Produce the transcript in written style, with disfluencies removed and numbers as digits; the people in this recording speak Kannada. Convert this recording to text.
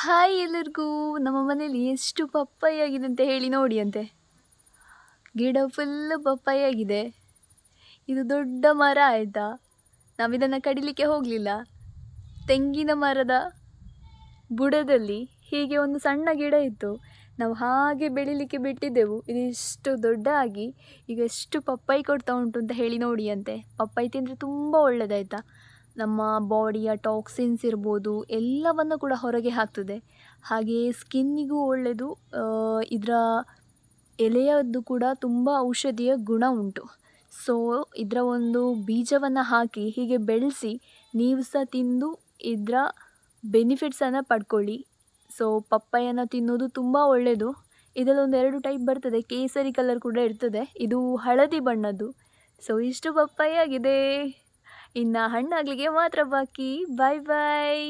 ಹಾಯ್ ಎಲ್ಲರಿಗೂ. ನಮ್ಮ ಮನೇಲಿ ಎಷ್ಟು ಪಪ್ಪಾಯಿ ಆಗಿದೆ ಅಂತ ಹೇಳಿ ನೋಡಿ ಅಂತೆ. ಗಿಡ ಫುಲ್ ಪಪ್ಪಾಯಿ ಆಗಿದೆ. ಇದು ದೊಡ್ಡ ಮರ ಆಯಿತಾ. ನಾವಿದನ್ನು ಕಡಿಲಿಕ್ಕೆ ಹೋಗಲಿಲ್ಲ. ತೆಂಗಿನ ಮರದ ಬುಡದಲ್ಲಿ ಹೀಗೆ ಒಂದು ಸಣ್ಣ ಗಿಡ ಇತ್ತು. ನಾವು ಹಾಗೆ ಬೆಳಿಲಿಕ್ಕೆ ಬಿಟ್ಟಿದ್ದೆವು. ಇದಿಷ್ಟು ದೊಡ್ಡ ಆಗಿ ಈಗ ಎಷ್ಟು ಪಪ್ಪಾಯಿ ಕೊಡ್ತಾ ಉಂಟು ಅಂತ ಹೇಳಿ ನೋಡಿ ಅಂತೆ. ಪಪ್ಪಾಯಿ ತಿಂದರೆ ತುಂಬ ಒಳ್ಳೆಯದಾಯ್ತಾ. ನಮ್ಮ ಬಾಡಿಯ ಟಾಕ್ಸಿನ್ಸ್ ಇರ್ಬೋದು ಎಲ್ಲವನ್ನು ಕೂಡ ಹೊರಗೆ ಹಾಕ್ತದೆ. ಹಾಗೆಯೇ ಸ್ಕಿನ್ನಿಗೂ ಒಳ್ಳೆಯದು. ಇದರ ಎಲೆಯದ್ದು ಕೂಡ ತುಂಬ ಔಷಧಿಯ ಗುಣ ಉಂಟು. ಸೊ ಇದರ ಒಂದು ಬೀಜವನ್ನು ಹಾಕಿ ಹೀಗೆ ಬೆಳೆಸಿ ನೀವು ಸಹ ತಿಂದು ಇದರ ಬೆನಿಫಿಟ್ಸನ್ನು ಪಡ್ಕೊಳ್ಳಿ. ಸೊ ಪಪ್ಪಾಯನ್ನು ತಿನ್ನೋದು ತುಂಬ ಒಳ್ಳೆಯದು. ಇದರಲ್ಲೊಂದು 2 ಟೈಪ್ ಬರ್ತದೆ. ಕೇಸರಿ ಕಲರ್ ಕೂಡ ಇರ್ತದೆ, ಇದು ಹಳದಿ ಬಣ್ಣದ್ದು. ಸೊ ಇಷ್ಟು ಪಪ್ಪಾಯಿ ಆಗಿದೆ, ಇನ್ನು ಹಣ್ಣಾಗಲಿಕ್ಕೆ ಮಾತ್ರ ಬಾಕಿ. ಬಾಯ್ ಬಾಯ್.